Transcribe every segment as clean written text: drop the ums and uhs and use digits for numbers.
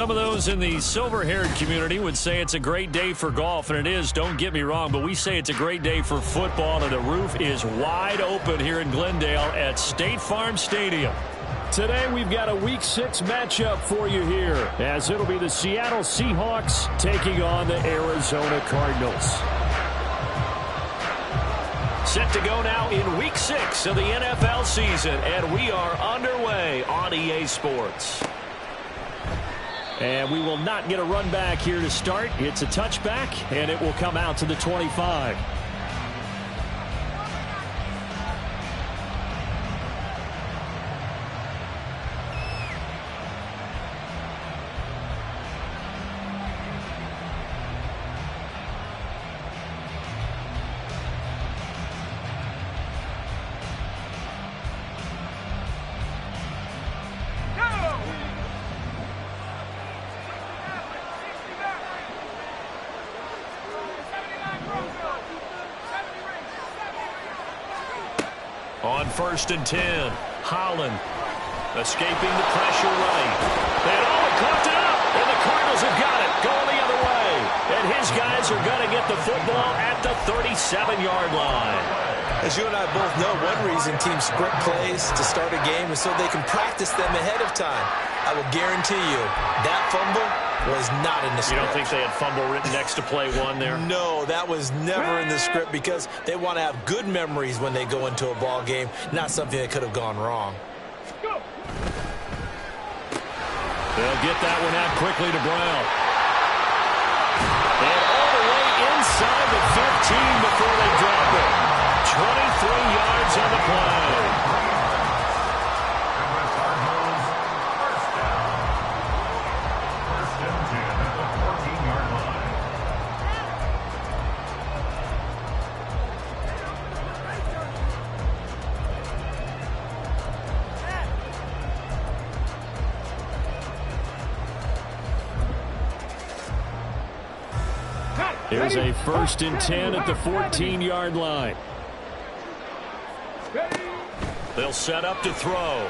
Some of those in the silver-haired community would say it's a great day for golf, and it is, don't get me wrong, but we say it's a great day for football, and the roof is wide open here in Glendale at State Farm Stadium. Today we've got a Week 6 matchup for you here, as it'll be the Seattle Seahawks taking on the Arizona Cardinals. Set to go now in Week 6 of the NFL season, and we are underway on EA Sports. And we will not get a run back here to start. It's a touchback, and it will come out to the 25. On 1st and 10, Holland escaping the pressure right. And caught it up, and the Cardinals have got it, going the other way. And his guys are going to get the football at the 37-yard line. As you and I both know, one reason teams script plays to start a game is so they can practice them ahead of time. I will guarantee you that fumble was not in the script. You don't think they had fumble written next to play one there? No, that was never in the script because they want to have good memories when they go into a ball game, not something that could have gone wrong. They'll get that one out quickly to Brown. And all the way inside the 15 before they drop it. 23 yards on the play. Here's a 1st and 10 at the 14-yard line. They'll set up to throw.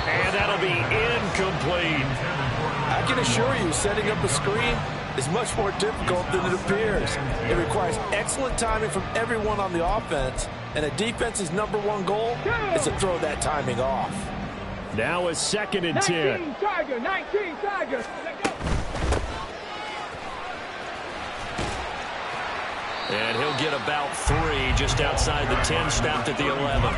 And that'll be incomplete. I can assure you, setting up a screen is much more difficult than it appears. It requires excellent timing from everyone on the offense, and a defense's #1 goal is to throw that timing off. Now a 2nd and 10. 19 Tiger, 19 Tiger. And he'll get about 3 just outside the 10, stopped at the 11.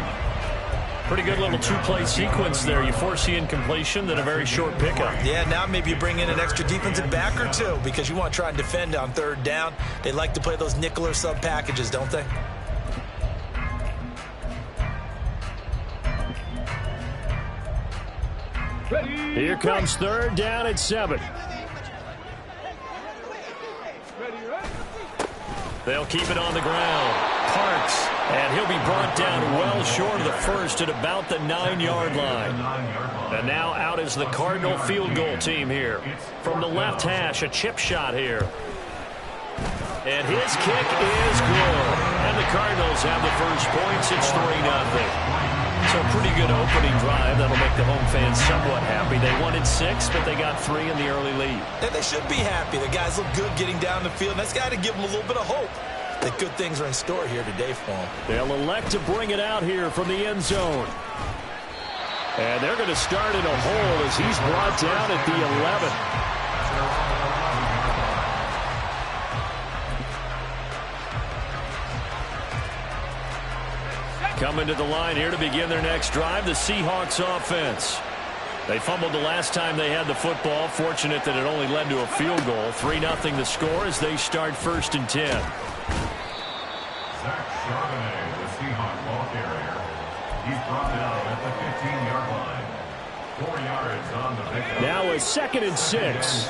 Pretty good little two-play sequence there. You force the incompletion, then a very short pickup. Yeah, now maybe you bring in an extra defensive back or two because you want to try and defend on 3rd down. They like to play those nickel or sub packages, don't they? Here comes 3rd down at 7. They'll keep it on the ground. Parks, and he'll be brought down well short of the 1st at about the 9-yard line. And now out is the Cardinal field goal team here. From the left hash, a chip shot here. And his kick is good. And the Cardinals have the first points. It's 3-0. So a pretty good opening drive. That'll make the home fans somewhat happy. They wanted 6, but they got 3 in the early lead. And they should be happy. The guys look good getting down the field. That's got to give them a little bit of hope that good things are in store here today for them. They'll elect to bring it out here from the end zone. And they're going to start in a hole as he's brought down at the 11. Coming to the line here to begin their next drive, the Seahawks offense. They fumbled the last time they had the football. Fortunate that it only led to a field goal. 3-0 the score as they start 1st and 10. Zach Charbonnet, the Seahawk ball carrier. He's brought down at the 15-yard line. 4 yards on the pickup. Now a 2nd and 6.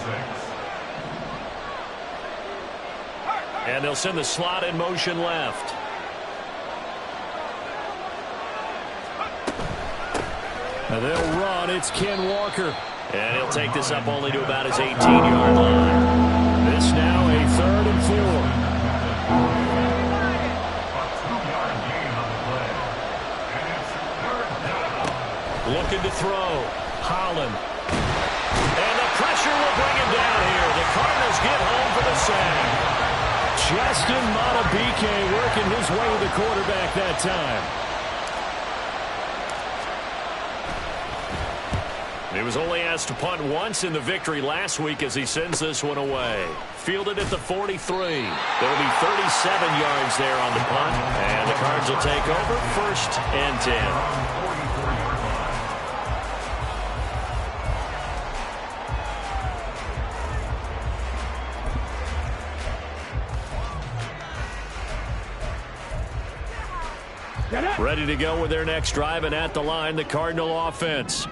And they'll send the slot in motion left. And they'll run. It's Ken Walker. And he'll take this up only to about his 18-yard line. This now a 3rd and 4. Looking to throw. Holland. And the sack. Justin Madubuike working his way to the quarterback that time. He was only asked to punt once in the victory last week as he sends this one away. Fielded at the 43. There will be 37 yards there on the punt. And the Cards will take over 1st and 10. Ready to go with their next drive, and at the line, the Cardinal offense.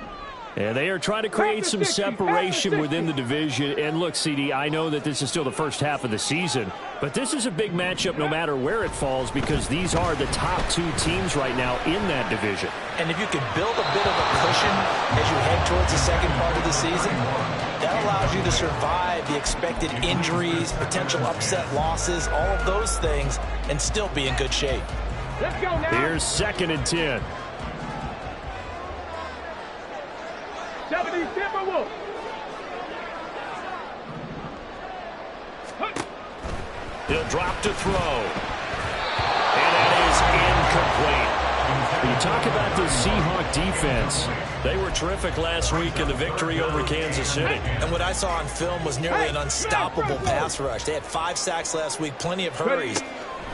And they are trying to create some separation within the division. And look, CD, I know that this is still the first half of the season, but this is a big matchup no matter where it falls because these are the top 2 teams right now in that division. And if you can build a bit of a cushion as you head towards the second part of the season, that allows you to survive the expected injuries, potential upset losses, all of those things, and still be in good shape. Let's go now. Here's 2nd and 10. 70 Timberwolves. He'll drop to throw. And that is incomplete. You talk about the Seahawk defense. They were terrific last week in the victory over Kansas City. And what I saw on film was nearly an unstoppable pass rush. They had 5 sacks last week, plenty of hurries.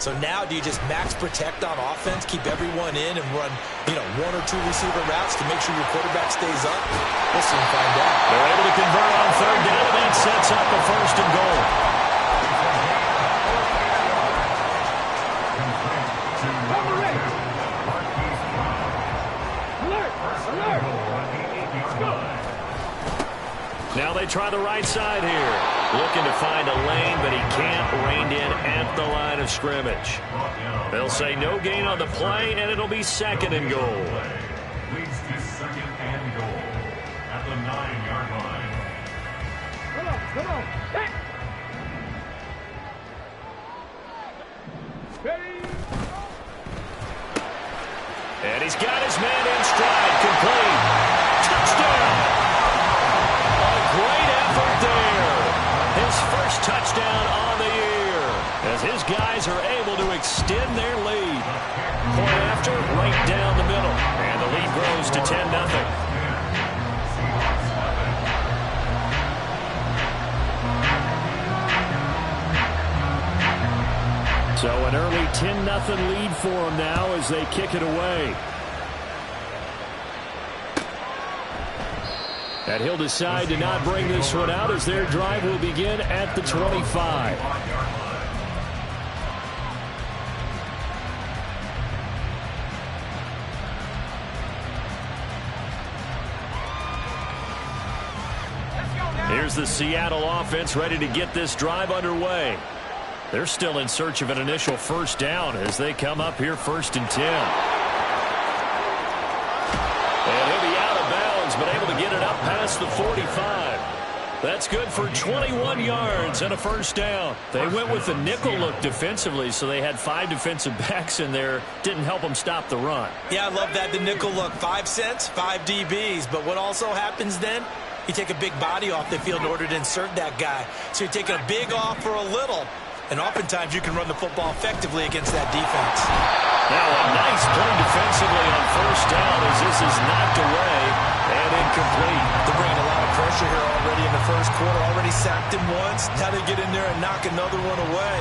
So now do you just max protect on offense, keep everyone in, and run, 1 or 2 receiver routes to make sure your quarterback stays up? We'll soon find out. They're able to convert on 3rd down, and that sets up a 1st and goal. Now they try the right side here. Looking to find a lane, but he can't. Reined in at the line of scrimmage. They'll say no gain on the play, and it'll be 2nd and goal. Leads to 2nd and goal at the 9-yard line. Come on. Hey. And he's got his man in stride. Complete. Touchdown. Great effort there. His first touchdown on the year as his guys are able to extend their lead. Point after, right down the middle. And the lead grows to 10-0. So an early 10-0 lead for them now as they kick it away. And he'll decide to not bring this one out as their drive will begin at the 25. Here's the Seattle offense ready to get this drive underway. They're still in search of an initial 1st down as they come up here 1st and 10. And he'll be out of bounds, but able to get it up past the 45. That's good for 21 yards and a 1st down. They went with the nickel look defensively, so they had 5 defensive backs in there. Didn't help them stop the run. Yeah, I love that, the nickel look. 5 cents, 5 DBs. But what also happens then? You take a big body off the field in order to insert that guy. So you're taking a big off for a little. And oftentimes you can run the football effectively against that defense. Now a nice play defensively on 1st down as this is knocked away and incomplete. They're bringing a lot of pressure here already in the 1st quarter. Already sacked him once. Now they get in there and knock another one away.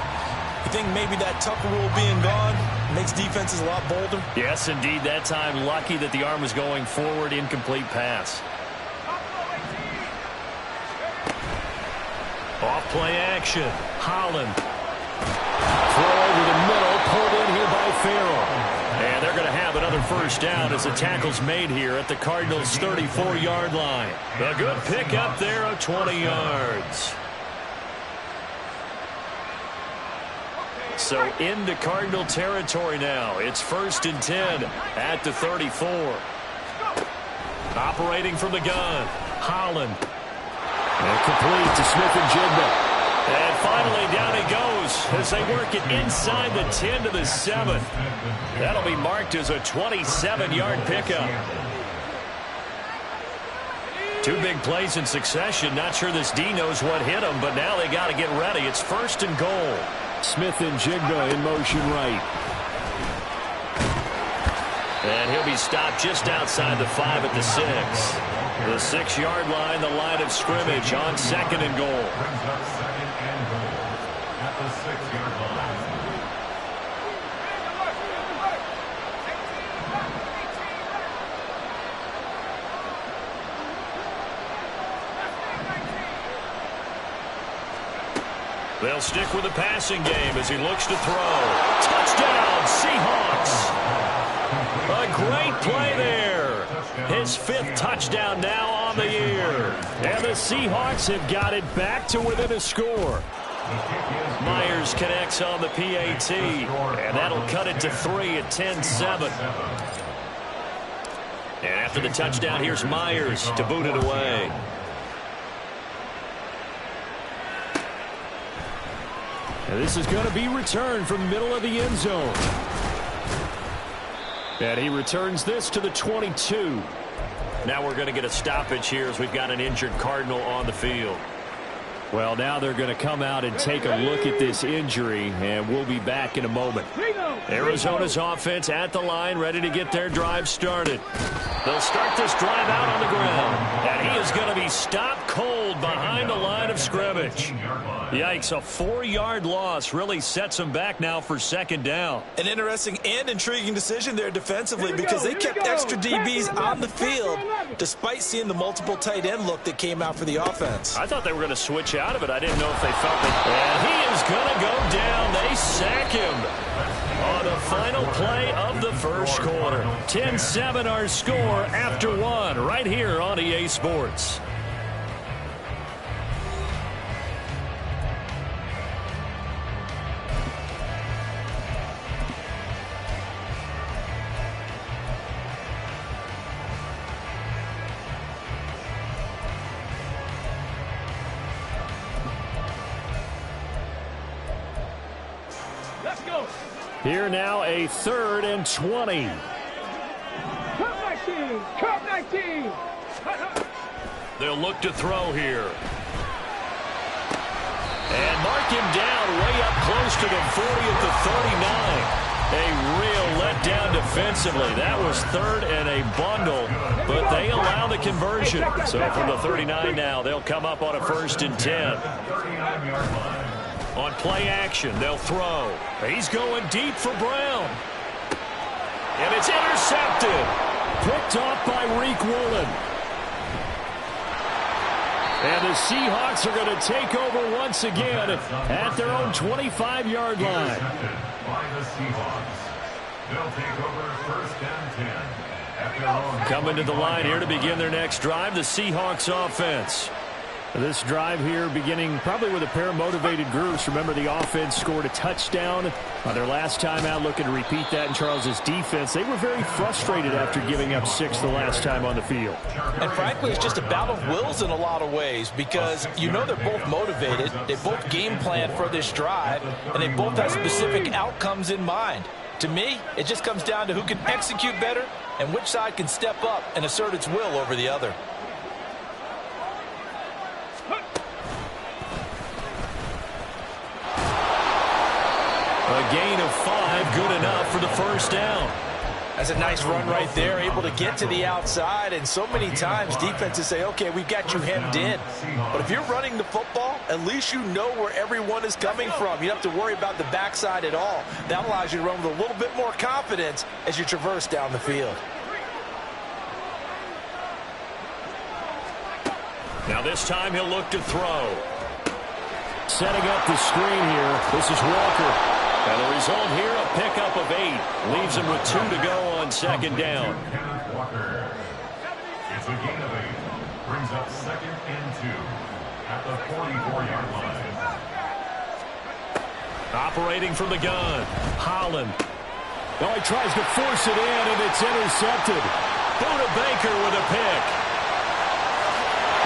You think maybe that Tucker rule being gone makes defenses a lot bolder? Yes, indeed. That time lucky that the arm was going forward. Incomplete pass. Off play action. Holland. Throw over the middle. Pulled in here by Farrell. And they're going to have another 1st down as the tackle's made here at the Cardinals' 34-yard line. A good pick up there of 20 yards. So into Cardinal territory now. It's 1st and 10 at the 34. Operating from the gun. Holland. And complete to Smith-Njigba. And finally down he goes as they work it inside the 10 to the 7. That'll be marked as a 27-yard pickup. Two big plays in succession. Not sure this D knows what hit him, but now they got to get ready. It's 1st and goal. Smith and Jigba in motion right. And he'll be stopped just outside the 5 at the 6. The 6-yard line, the line of scrimmage on 2nd and goal. Brings up 2nd and goal at the 6-yard line. They'll stick with the passing game as he looks to throw. Touchdown, Seahawks. A great play there. His 5th touchdown now on the year. And the Seahawks have got it back to within a score. Myers connects on the PAT, and that'll cut it to 3 at 10-7. And after the touchdown, here's Myers to boot it away. And this is going to be returned from the middle of the end zone. And he returns this to the 22. Now we're going to get a stoppage here as we've got an injured Cardinal on the field. Well, now they're going to come out and take a look at this injury, and we'll be back in a moment. Arizona's offense at the line, ready to get their drive started. They'll start this drive out on the ground, and he is going to be stopped cold behind the line of scrimmage. Yikes, a 4-yard loss really sets them back now for 2nd down. An interesting and intriguing decision there defensively because they kept extra DBs on the field despite seeing the multiple tight end look that came out for the offense. I thought they were going to switch out of it. I didn't know if they felt it. And he is going to go down. They sack him on the final play of the first quarter. 10-7 our score after 1 right here on EA Sports. Here now a 3rd and 20. Cut 19! Cut 19! They'll look to throw here. And mark him down way up close to the 40 at the 39. A real letdown defensively. That was 3rd and a bundle, but they allow the conversion. So from the 39 now, they'll come up on a 1st and 10. 39-yard line. On play action, they'll throw. He's going deep for Brown. And it's intercepted. Picked off by Reek Woolen. And the Seahawks are going to take over once again at their own 25-yard line. Intercepted by the Seahawks. They'll take over 1st and 10 at their own. Coming to the line here to begin their next drive, the Seahawks offense. This drive here beginning probably with a pair of motivated groups. Remember, the offense scored a touchdown on their last time out, looking to repeat that in Charles's defense. They were very frustrated after giving up 6 the last time on the field. And frankly, it's just a battle of wills in a lot of ways because you know they're both motivated, they both game plan for this drive, and they both have specific outcomes in mind. To me, it just comes down to who can execute better and which side can step up and assert its will over the other. A gain of 5, good enough for the 1st down. That's a nice run right there, able to get to the outside, and so many times defenses say, okay, we've got you hemmed in. But if you're running the football, at least you know where everyone is coming from. You don't have to worry about the backside at all. That allows you to run with a little bit more confidence as you traverse down the field. Now this time he'll look to throw. Setting up the screen here. This is Walker. And the result here, a pickup of 8. Leaves him with 2 to go on 2nd down. Walker. It's a gain of 8. Brings up 2nd and 2 at the 44-yard line. Operating from the gun, Holland. Oh, he tries to force it in, and it's intercepted. Buda Baker with a pick.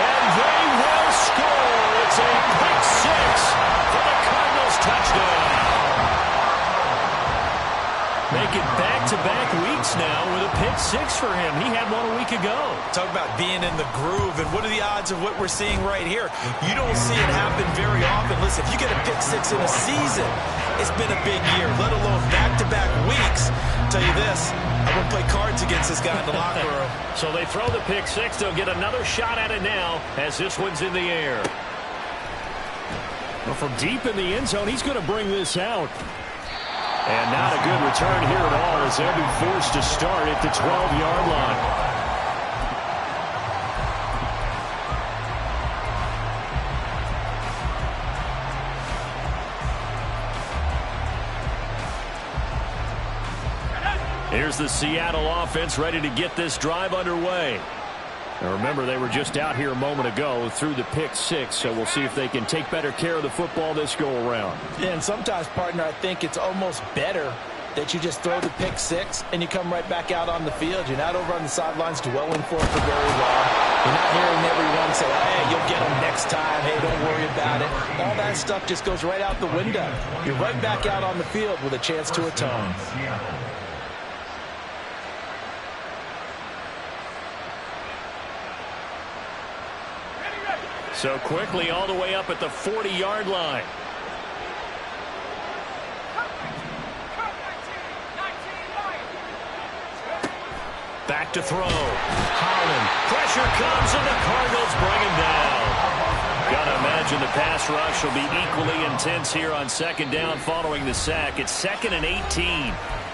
And they will score. It's a pick 6 for the Cardinals touchdown. Make it back-to-back weeks now with a pick six for him. He had one a week ago. Talk about being in the groove, and what are the odds of what we're seeing right here? You don't see it happen very often. Listen, if you get a pick six in a season, it's been a big year, let alone back-to-back weeks. I'll tell you this, I wouldn't play cards against this guy in the locker room. So they throw the pick six. They'll get another shot at it now as this one's in the air. Well, from deep in the end zone, he's going to bring this out. And not a good return here at all as they'll be forced to start at the 12-yard line. Here's the Seattle offense ready to get this drive underway. Now remember, they were just out here a moment ago through the pick six, so we'll see if they can take better care of the football this go-around. Yeah, and sometimes, partner, I think it's almost better that you just throw the pick six and you come right back out on the field. You're not over on the sidelines dwelling for it for very long. You're not hearing everyone say, hey, you'll get them next time. Hey, don't worry about it. All that stuff just goes right out the window. You're right back out on the field with a chance to atone. So quickly all the way up at the 40-yard line. Back to throw. Holland. Pressure comes and the Cardinals bring him down. Gotta imagine the pass rush will be equally intense here on second down following the sack. It's 2nd and 18.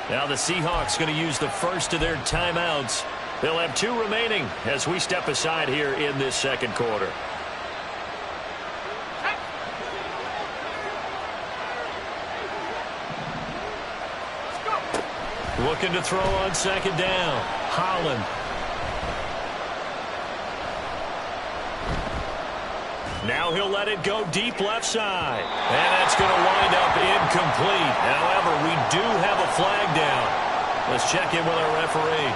Now the Seahawks going to use the first of their timeouts. They'll have 2 remaining as we step aside here in this second quarter. Looking to throw on second down. Holland. Now he'll let it go deep left side. And that's going to wind up incomplete. However, we do have a flag down. Let's check in with our referee.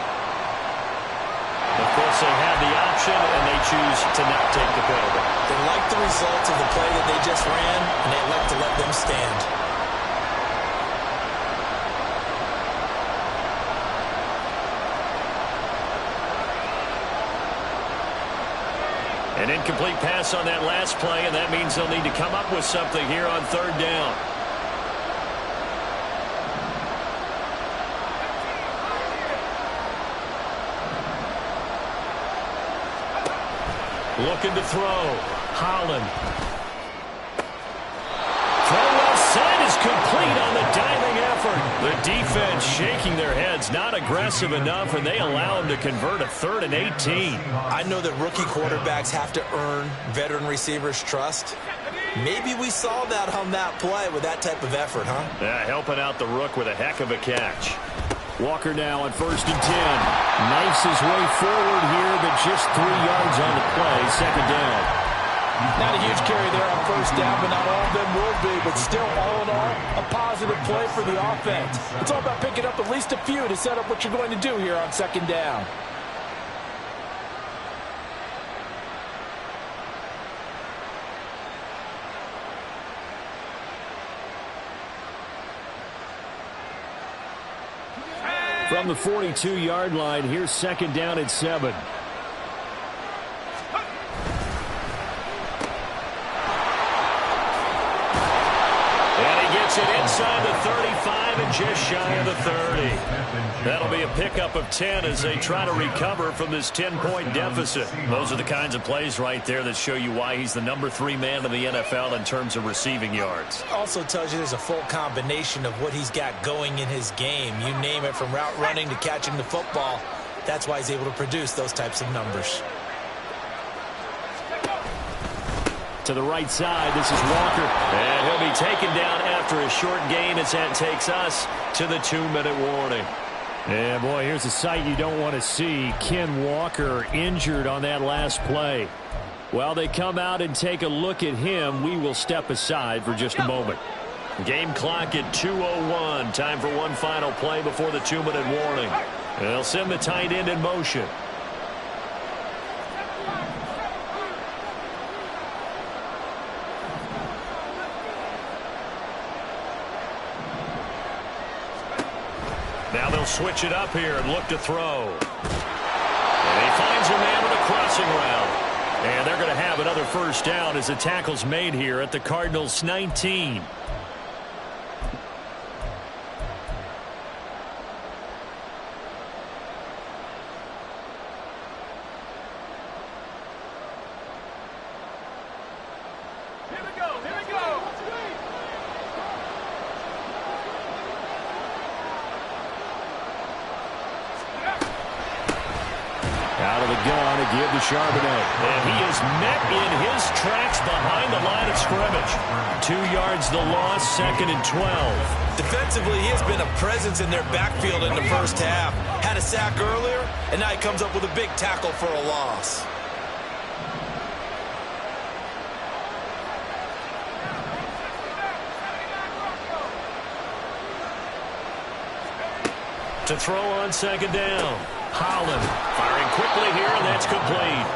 Of course, they have the option, and they choose to not take the penalty. They like the results of the play that they just ran, and they like to let them stand. An incomplete pass on that last play, and that means they'll need to come up with something here on third down. Looking to throw. Holland. Throw left side is complete on the diving effort. The defense shaking their heads, not aggressive enough, and they allow them to convert a 3rd and 18. I know that rookie quarterbacks have to earn veteran receivers' trust. Maybe we saw that on that play with that type of effort, huh? Yeah, helping out the rook with a heck of a catch. Walker now on 1st and 10. Knifes his way forward here, but just 3 yards on the play, second down. Not a huge carry there on first down, but not all of them will be. But still, all in all, a positive play for the offense. It's all about picking up at least a few to set up what you're going to do here on second down. From the 42-yard line, here's second down at 7. It inside the 35 and just shy of the 30. That'll be a pickup of 10 as they try to recover from this 10-point deficit. Those are the kinds of plays right there that show you why he's the number 3 man in the NFL in terms of receiving yards. Also tells you there's a full combination of what he's got going in his game. You name it, from route running to catching the football. That's why he's able to produce those types of numbers. To the right side, this is Walker. And he'll be taken down after a short gain as that takes us to the 2-minute warning. Yeah, boy, here's a sight you don't want to see. Ken Walker injured on that last play. While they come out and take a look at him, we will step aside for just a moment. Game clock at 2:01. Time for one final play before the 2-minute warning. And they'll send the tight end in motion. Now they'll switch it up here and look to throw. And he finds a man on a crossing route. And they're going to have another first down as the tackle's made here at the Cardinals' 19. Out of the gun to give to Charbonnet. And he is met in his tracks behind the line of scrimmage. 2 yards the loss, 2nd and 12. Defensively, he has been a presence in their backfield in the first half. Had a sack earlier, and now he comes up with a big tackle for a loss. To throw on 2nd down. Holland firing quickly here, and that's complete.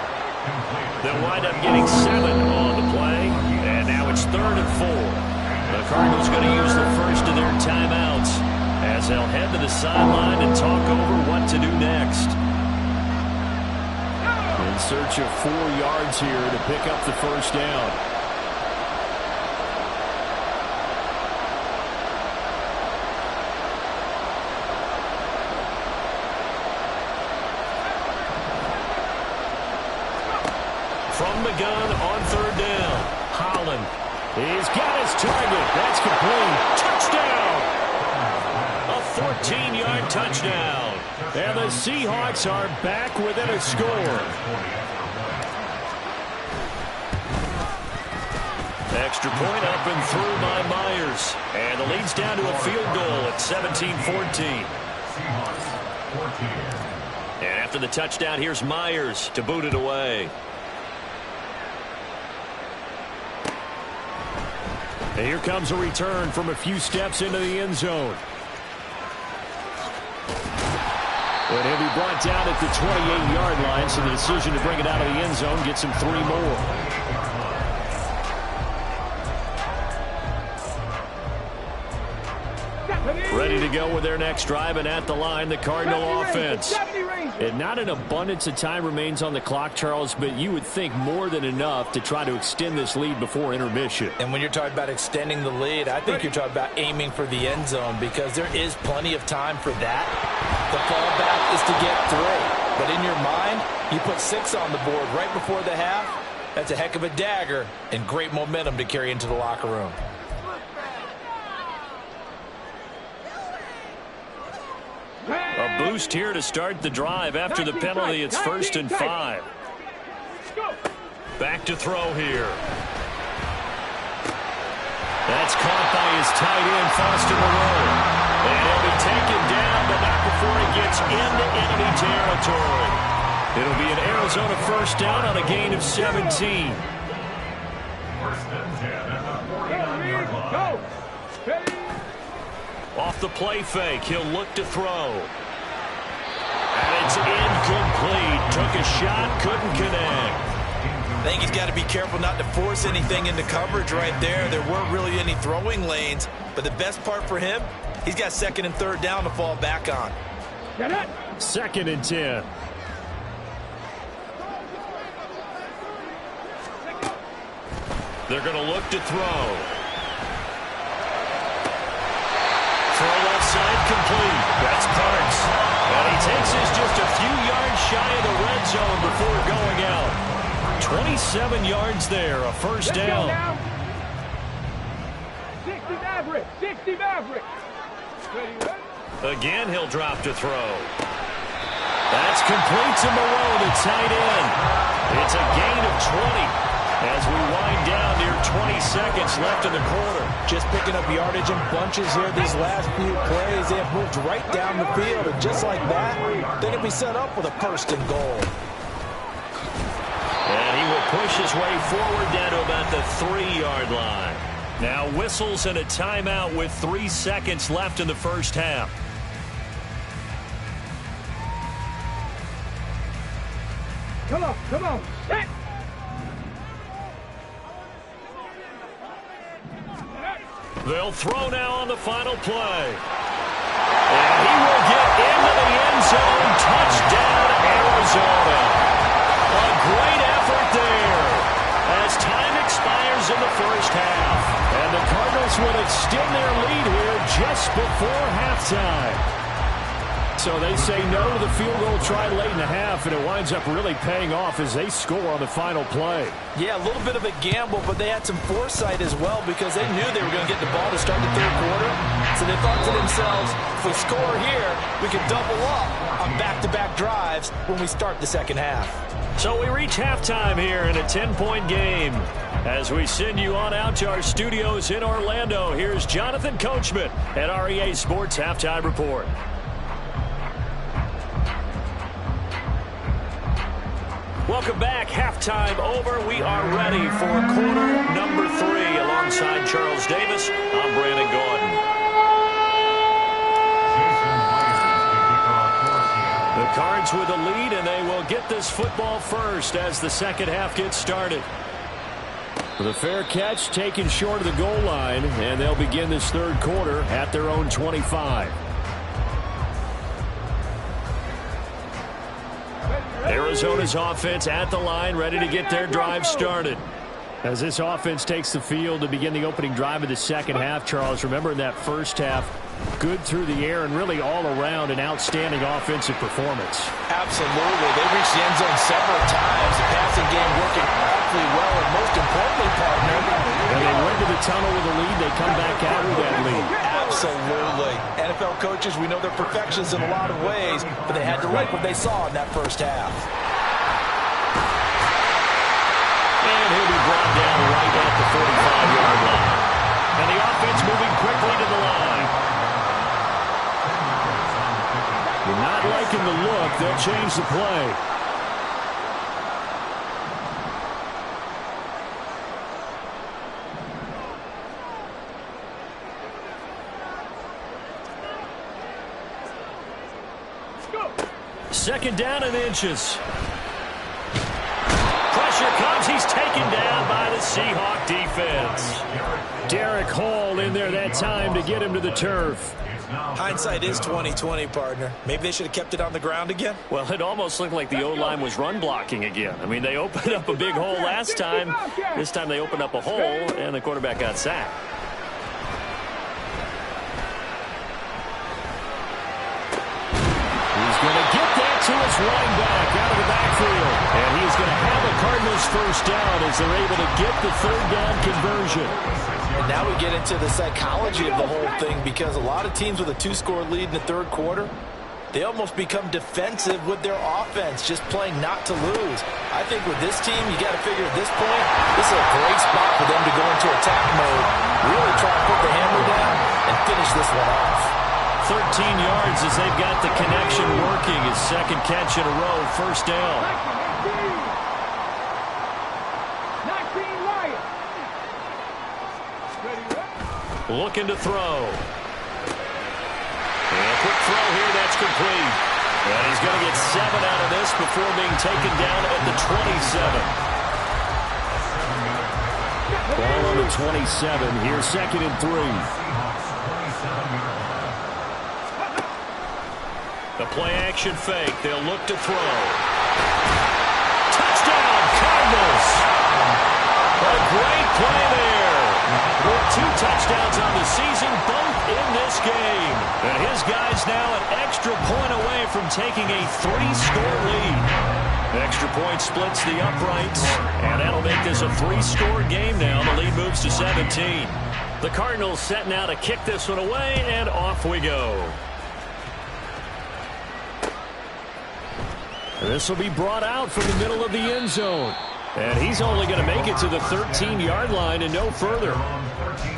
They'll wind up getting 7 on the play, and now it's 3rd and 4. The Cardinals going to use the first of their timeouts as they'll head to the sideline and talk over what to do next. In search of 4 yards here to pick up the first down. From the gun on 3rd down. Holland. He's got his target. That's complete. Touchdown! A 14-yard touchdown. And the Seahawks are back within a score. Extra point up and through by Myers. And the lead's down to a field goal at 17-14. And after the touchdown, here's Myers to boot it away. And here comes a return from a few steps into the end zone. But he'll be brought down at the 28-yard line, so the decision to bring it out of the end zone gets him 3 more. Ready to go with their next drive, and at the line, the Cardinal offense. And not an abundance of time remains on the clock, Charles, but you would think more than enough to try to extend this lead before intermission. And when you're talking about extending the lead, I think you're talking about aiming for the end zone because there is plenty of time for that. The fallback is to get 3. But in your mind, you put 6 on the board right before the half. That's a heck of a dagger and great momentum to carry into the locker room. A boost here to start the drive after the penalty. It's 1st and 5. Back to throw here. That's caught by his tight end, Foster Moreau. And he'll be taken down, but not before he gets into enemy territory. It'll be an Arizona first down on a gain of 17. 1st and 10 at the 49-yard line. Off the play fake, he'll look to throw. And it's incomplete. Took a shot, couldn't connect. I think he's got to be careful not to force anything into coverage right there. There weren't really any throwing lanes, but the best part for him, he's got 2nd and 3rd down to fall back on. 2nd and 10. They're going to look to throw. Throw left side complete. That's Parks. And he takes us just a few yards shy of the red zone before going out. 27 yards there, a first down. 60 Maverick, 60 Maverick. Again, he'll drop to throw. That's complete to Moreau, the tight end. It's a gain of 20. As we wind down near 20 seconds left in the quarter. Just picking up yardage in bunches here these last few plays. They have moved right down the field, and just like that, they can be set up with a 1st and goal. And he will push his way forward down to about the 3-yard line. Now whistles and a timeout with 3 seconds left in the first half. Come on, set. They'll throw now on the final play. And he will get into the end zone. Touchdown, Arizona. A great effort there as time expires in the first half. And the Cardinals will extend their lead here just before halftime. So they say no to the field goal try late in the half, and it winds up really paying off as they score on the final play. Yeah, a little bit of a gamble, but they had some foresight as well because they knew they were going to get the ball to start the third quarter. So they thought to themselves, if we score here, we can double up on back-to-back drives when we start the second half. So we reach halftime here in a 10-point game. As we send you on out to our studios in Orlando, here's Jonathan Coachman at REA Sports Halftime Report. Welcome back. Halftime over. We are ready for quarter number 3. Alongside Charles Davis, I'm Brandon Gordon. The Cards with the lead, and they will get this football first as the second half gets started. The fair catch taken short of the goal line, and they'll begin this third quarter at their own 25. Arizona's offense at the line, ready to get their drive started. As this offense takes the field to begin the opening drive of the second half, Charles, remember in that first half, good through the air and really all around an outstanding offensive performance. Absolutely. They reached the end zone several times. The passing game working awfully well, and most importantly, partner. And they went to the tunnel with a lead. They come back out with that lead. Absolutely. NFL coaches, we know they're perfectionists in a lot of ways, but they had to like what they saw in that first half. And he'll be brought down right at the 45-yard line. And the offense moving quickly to the line. You're not liking the look. They'll change the play. Second down and inches. Pressure comes. He's taken down by the Seahawk defense. Derek Hall in there that time to get him to the turf. Hindsight is 20/20, partner. Maybe they should have kept it on the ground again. Well, it almost looked like the O-line was run blocking again. I mean, they opened up a big hole last time. This time they opened up a hole, and the quarterback got sacked. He's going to get that to his running back out of the backfield. And he's going to have the Cardinals first down as they're able to get the third down conversion. And now we get into the psychology of the whole thing, because a lot of teams with a 2-score lead in the third quarter, they almost become defensive with their offense, just playing not to lose. I think with this team, you got to figure at this point, this is a great spot for them to go into attack mode, really try to put the hammer down and finish this one off. 13 yards as they've got the connection working. His second catch in a row, first down. 19 Lions. Looking to throw. And a quick throw here, that's complete. And he's going to get 7 out of this before being taken down at the 27. Ball on the 27. Here's 2nd and 3. The play-action fake. They'll look to throw. Touchdown, Cardinals! A great play there. With 2 touchdowns on the season, both in this game. And his guys now an extra point away from taking a 3-score lead. The extra point splits the uprights, and that'll make this a 3-score game now. The lead moves to 17. The Cardinals set now to kick this one away, and off we go. This will be brought out from the middle of the end zone. And he's only going to make it to the 13-yard line and no further.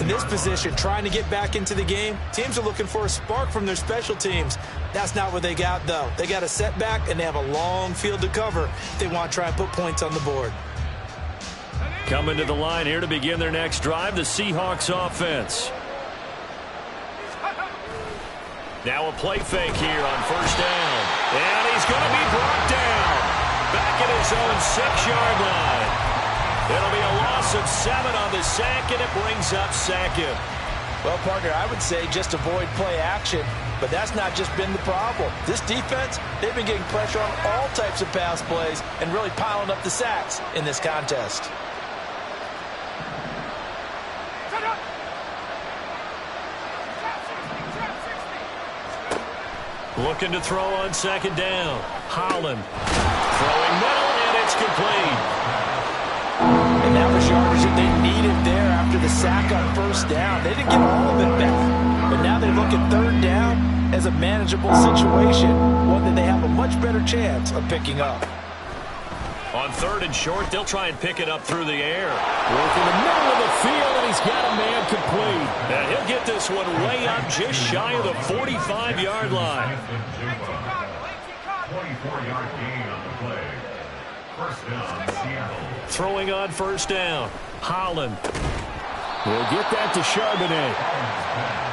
In this position, trying to get back into the game, teams are looking for a spark from their special teams. That's not what they got, though. They got a setback, and they have a long field to cover if they want to try and put points on the board. Coming to the line here to begin their next drive, the Seahawks offense. Now a play fake here on first down. And he's going to be brought down. Back at his own 6-yard line. It'll be a loss of 7 on the sack, and it brings up 2nd. Well, partner, I would say just avoid play action. But that's not just been the problem. This defense, they've been getting pressure on all types of pass plays and really piling up the sacks in this contest. Looking to throw on second down. Holland throwing middle, and it's complete. And that was yardage that they needed there after the sack on first down. They didn't get all of it back, but now they look at third down as a manageable situation, one that they have a much better chance of picking up. On third and short, they'll try and pick it up through the air. Work in the middle of the field, and he's got a man complete. And he'll get this one way up just shy of the 45-yard line. 24-yard gain on the play. First down, Seattle. Throwing on first down. Holland will get that to Charbonnet.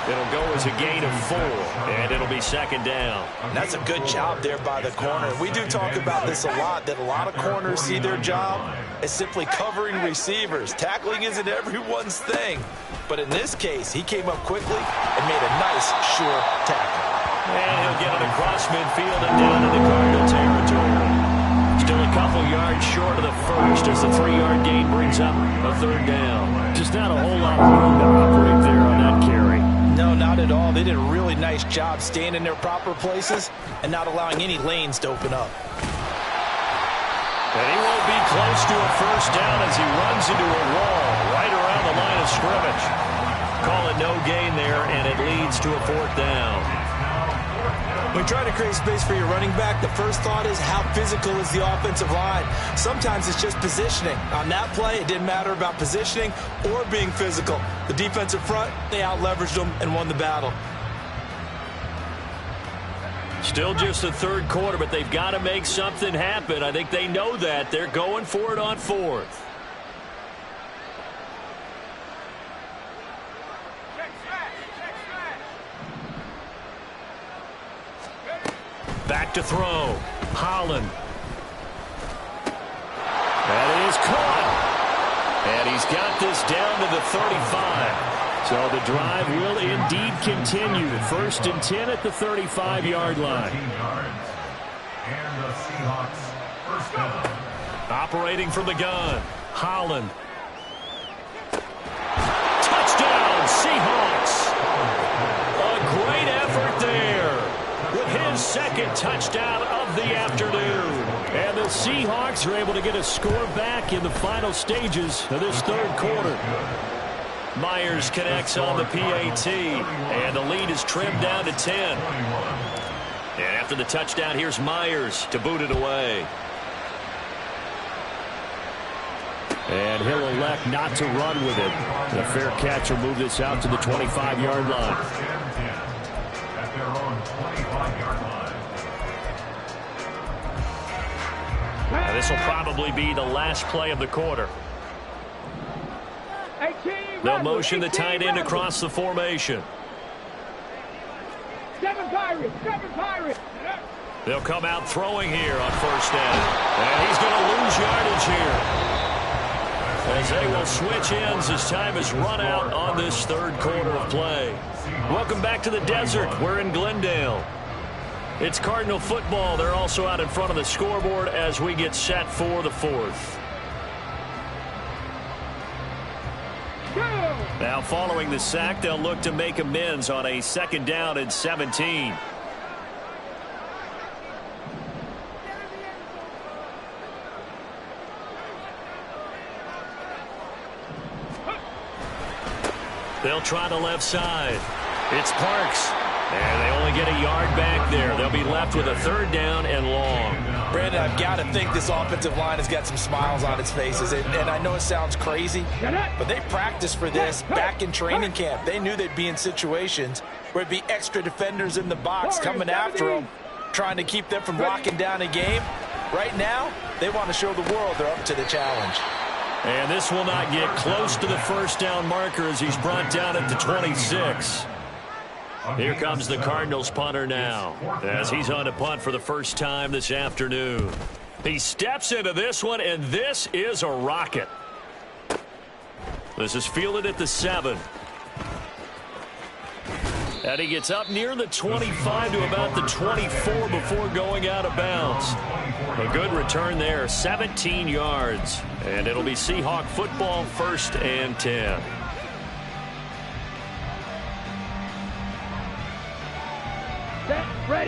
It'll go as a gain of 4, and it'll be second down. And that's a good job there by the corner. We do talk about this a lot, that a lot of corners see their job as simply covering receivers. Tackling isn't everyone's thing. But in this case, he came up quickly and made a nice, sure tackle. And he'll get it across midfield and down into Cardinal territory. Still a couple yards short of the first as the 3-yard gain brings up a third down. Just not a whole lot of room to operate there on that carry. No, not at all. They did a really nice job staying in their proper places and not allowing any lanes to open up. And he won't be close to a first down as he runs into a wall right around the line of scrimmage. Call it no gain there, and it leads to a fourth down. When trying to create space for your running back, the first thought is how physical is the offensive line. Sometimes it's just positioning. On that play, it didn't matter about positioning or being physical. The defensive front, they out-leveraged them and won the battle. Still just the third quarter, but they've got to make something happen. I think they know that. They're going for it on fourth. Back to throw. Holland. That is caught. And he's got this down to the 35. So the drive will indeed continue. First and 10 at the 35-yard line. And the Seahawks first down. Operating from the gun. Holland. Touchdown, Seahawks. A great effort there. With his second touchdown of the afternoon. And the Seahawks are able to get a score back in the final stages of this third quarter. Myers connects on the PAT, and the lead is trimmed down to 10. And after the touchdown, here's Myers to boot it away. And he'll elect not to run with it. A fair catch will move this out to the 25-yard line. At their own 25-yard line. Now, this will probably be the last play of the quarter. They'll motion the tight end across the formation. 7 Pirates. They'll come out throwing here on first down. And he's going to lose yardage here. As they will switch ends as time is run out on this third quarter of play. Welcome back to the desert. We're in Glendale. It's Cardinal football. They're also out in front of the scoreboard as we get set for the fourth. Now following the sack, they'll look to make amends on a second down and 17. They'll try the left side. It's Parks. And they only get a yard back there. They'll be left with a third down and long. Brandon, I've got to think this offensive line has got some smiles on its faces. And I know it sounds crazy, but they practiced for this back in training camp. They knew they'd be in situations where it'd be extra defenders in the box coming after them, trying to keep them from locking down a game. Right now, they want to show the world they're up to the challenge. And this will not get close to the first down marker as he's brought down at the 26. Here comes the Cardinals punter now as he's on to punt for the first time this afternoon. He steps into this one, and this is a rocket. This is fielded at the 7. And he gets up near the 25 to about the 24 before going out of bounds. A good return there, 17 yards. And it'll be Seahawk football, 1st and 10.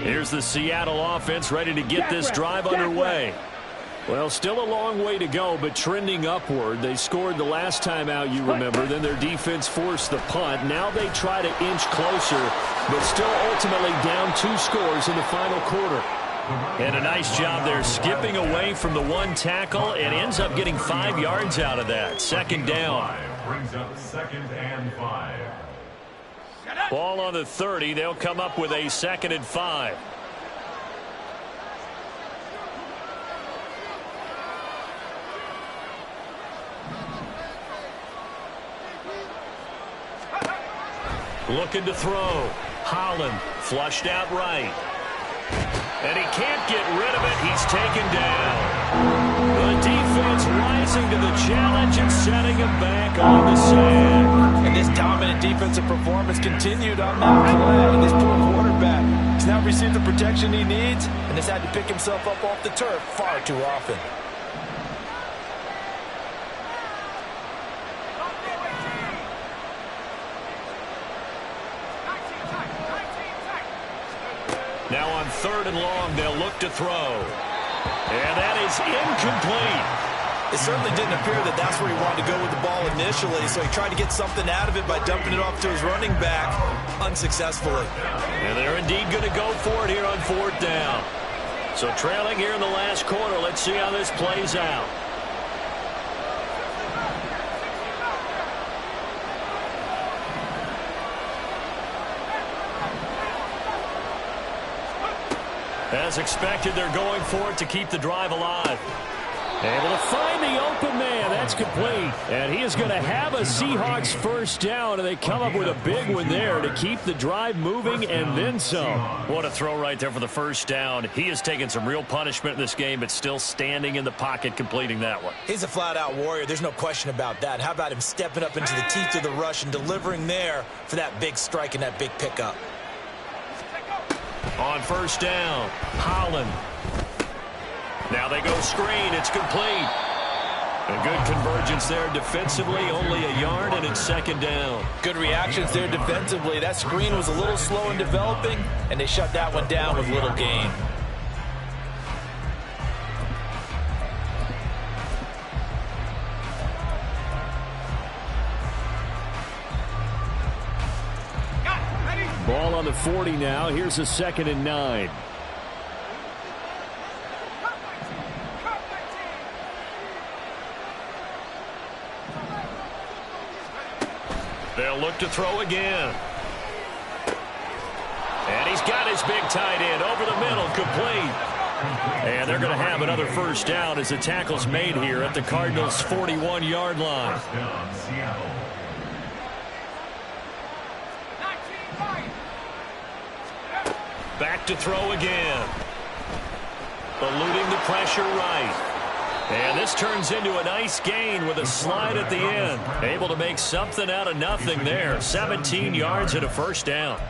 Here's the Seattle offense ready to get this drive underway. Well, still a long way to go, but trending upward. They scored the last time out, you remember. Then their defense forced the punt. Now they try to inch closer, but still ultimately down 2 scores in the final quarter. And a nice job there skipping away from the 1 tackle and ends up getting 5 yards out of that. 2nd down. Brings up 2nd and 5. Ball on the 30. They'll come up with a 2nd and 5. Looking to throw. Holland flushed out right. And he can't get rid of it. He's taken down. The defense rising to the challenge and setting him back on the sand. And this dominant defensive performance continued on that play. This poor quarterback has not received the protection he needs and has had to pick himself up off the turf far too often. Now on 3rd and long, they'll look to throw. And that is incomplete. It certainly didn't appear that that's where he wanted to go with the ball initially, so he tried to get something out of it by dumping it off to his running back unsuccessfully. And they're indeed going to go for it here on 4th down. So trailing here in the last quarter, let's see how this plays out. As expected, they're going for it to keep the drive alive. Able to find the open man. That's complete. And he is going to have a Seahawks 1st down, and they come up with a big one there to keep the drive moving and then some. What a throw right there for the 1st down. He has taken some real punishment in this game, but still standing in the pocket completing that one. He's a flat-out warrior. There's no question about that. How about him stepping up into the teeth of the rush and delivering there for that big strike and that big pickup? On 1st down, Holland. Now they go screen. It's complete. A good convergence there defensively. Only a yard, and it's 2nd down. Good reactions there defensively. That screen was a little slow in developing, and they shut that one down with little gain. Ball on the 40 now. Here's a 2nd and 9. They'll look to throw again. And he's got his big tight end over the middle, complete. And they're going to have another 1st down as the tackle's made here at the Cardinals' 41-yard line. Back to throw again. Eluding the pressure right. And this turns into a nice gain with a slide at the end. Able to make something out of nothing there. 17 yards and a 1st down.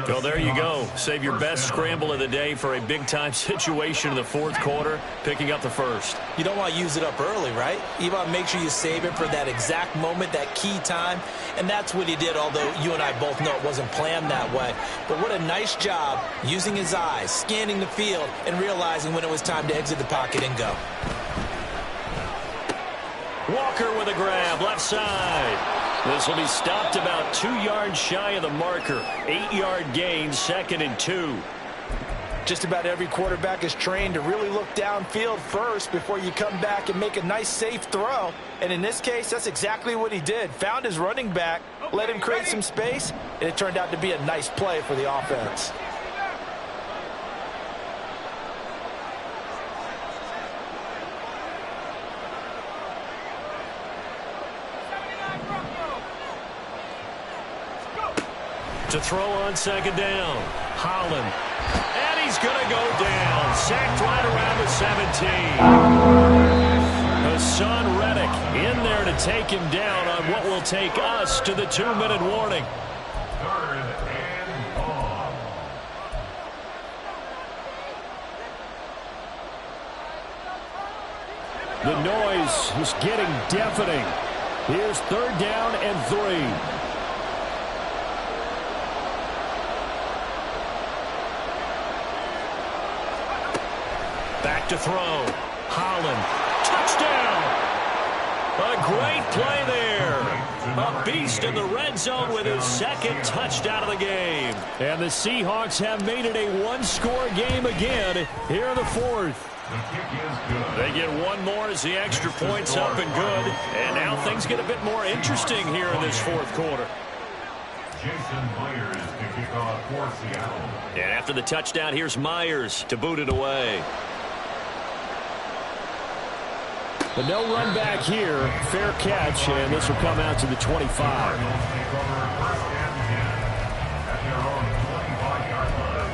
So there you go. Save your best scramble of the day for a big-time situation in the 4th quarter, picking up the 1st. You don't want to use it up early, right? You want to make sure you save it for that exact moment, that key time. And that's what he did, although you and I both know it wasn't planned that way. But what a nice job using his eyes, scanning the field, and realizing when it was time to exit the pocket and go. Walker with a grab, left side. This will be stopped about 2 yards shy of the marker. 8-yard gain, 2nd and 2. Just about every quarterback is trained to really look downfield first before you come back and make a nice, safe throw. And in this case, that's exactly what he did. Found his running back, let him create some space, and it turned out to be a nice play for the offense. To throw on 2nd down. Holland. And he's going to go down. Sacked right around the 17. Hassan Reddick in there to take him down on what will take us to the 2-minute warning. 3rd and The noise is getting deafening. Here's 3rd down and 3. Back to throw. Holland. Touchdown! A great play there. A beast in the red zone with his 2nd touchdown of the game. And the Seahawks have made it a one-score game again here in the 4th. They get one more as the extra point's up and good. And now things get a bit more interesting here in this 4th quarter. Jason Myers to kick off for Seattle. And after the touchdown, here's Myers to boot it away. But no run back here. Fair catch, and this will come out to the 25. Cardinals take over 1st and 10 at their own 25-yard line.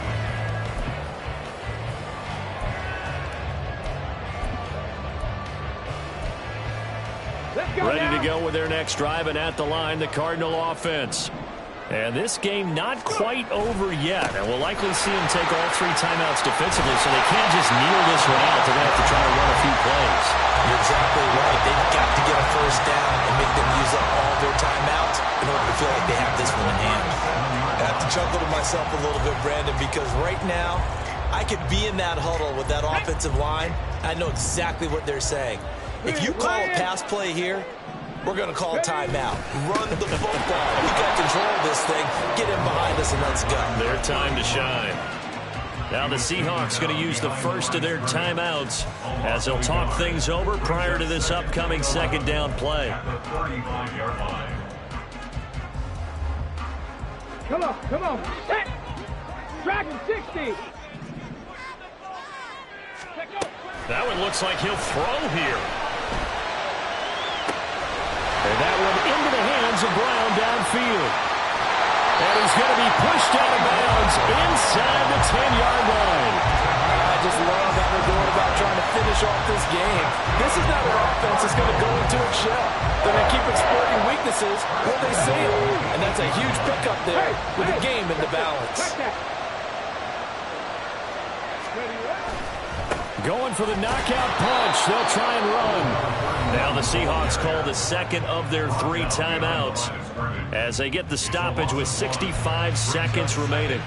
Ready to go with their next drive, and at the line, the Cardinal offense. And this game not quite over yet, and we'll likely see them take all 3 timeouts defensively, so they can't just kneel this one out. They're going to have to try to run a few plays. You're exactly right. They've got to get a 1st down and make them use up all their timeouts in order to feel like they have this one in hand. I have to chuckle to myself a little bit, Brandon, because right now I could be in that huddle with that offensive line. I know exactly what they're saying. If you call a pass play here, we're going to call timeout. Run the football. We got control of this thing. Get in behind us and let's go. Their time to shine. Now the Seahawks going to use the first of their timeouts as they'll talk things over prior to this upcoming 2nd down play. At the 35-yard line. Come on. Set. Dragon 60. That one looks like he'll throw here. And that one into the hands of Brown downfield. And he's going to be pushed out of bounds inside the 10-yard line. I just love how they're going about trying to finish off this game. This is not an offense that's going to go into its shell. They're going to keep exploiting weaknesses when they see them. And that's a huge pickup there with the game in the balance. Going for the knockout punch. They'll try and run. Now the Seahawks call the 2nd of their 3 timeouts as they get the stoppage with 65 seconds remaining.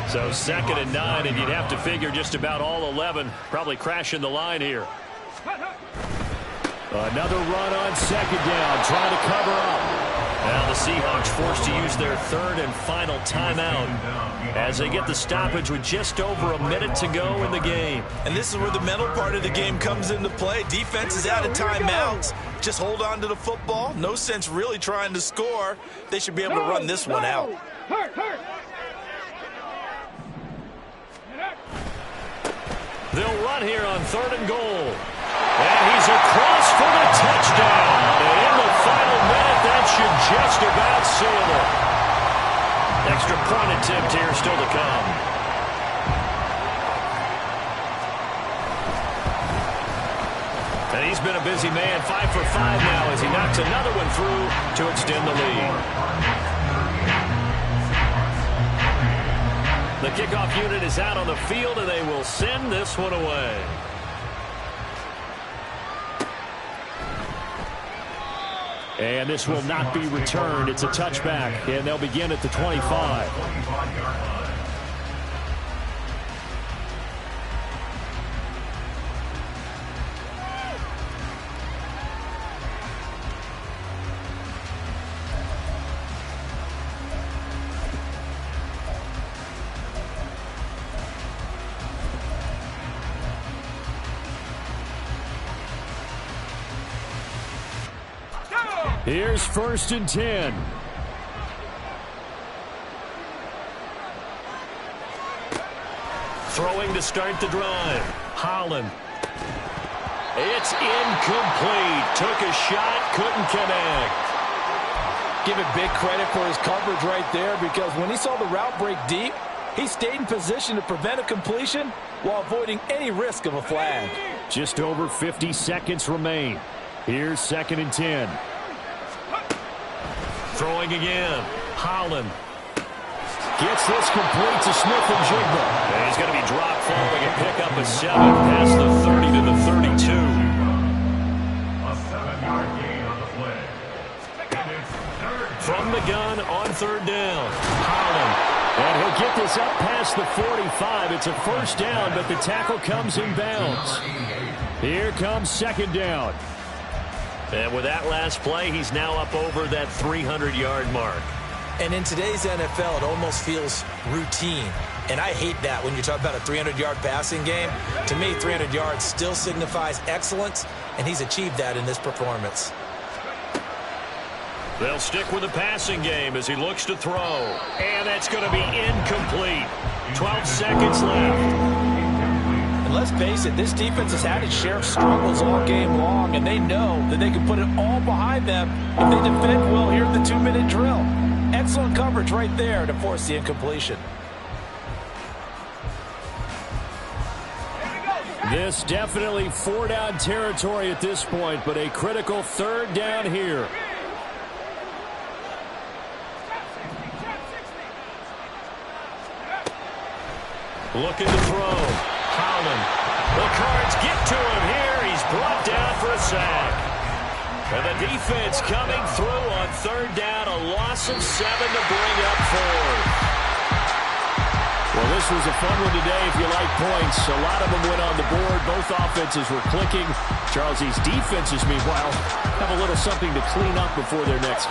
So 2nd and 9, and you'd have to figure just about all 11 probably crashing the line here. Another run on 2nd down, trying to cover up. Now the Seahawks forced to use their 3rd and final timeout as they get the stoppage with just over a minute to go in the game. And this is where the mental part of the game comes into play. Defense is out of timeouts. Just hold on to the football. No sense really trying to score. They should be able to run this one out. They'll run here on 3rd and goal. And he's across for the touchdown. And in the final minute, that should just about seal it. Extra point attempt here still to come. And he's been a busy man, 5 for 5 now as he knocks another one through to extend the lead. The kickoff unit is out on the field, and they will send this one away. And this will not be returned. It's a touchback, and they'll begin at the 25. Here's 1st and 10. Throwing to start the drive. Holland. It's incomplete. Took a shot, couldn't connect. Give it big credit for his coverage right there, because when he saw the route break deep, he stayed in position to prevent a completion while avoiding any risk of a flag. Just over 50 seconds remain. Here's 2nd and 10. Throwing again. Holland. Gets this complete to Smith and Jigba. And he's going to be dropped following a pickup of 7 past the 30 to the 32. From the gun on third down, Holland. And he'll get this up past the 45. It's a first down, but the tackle comes in bounds. Here comes second down. And with that last play, he's now up over that 300-yard mark. And in today's NFL, it almost feels routine. And I hate that when you talk about a 300-yard passing game. To me, 300 yards still signifies excellence, and he's achieved that in this performance. They'll stick with the passing game as he looks to throw. And that's going to be incomplete. 12 seconds left. And let's face it, this defense has had its share of struggles all game long, and they know that they can put it all behind them if they defend well here in the 2-minute drill. Excellent coverage right there to force the incompletion. This definitely 4-down territory at this point, but a critical third down here. Looking to throw. Holland. The Cards get to him here. He's brought down for a sack. And the defense coming through on third down. A loss of 7 to bring up 4. Well, this was a fun one today if you like points. A lot of them went on the board. Both offenses were clicking. Charles, these defenses, meanwhile, have a little something to clean up before their next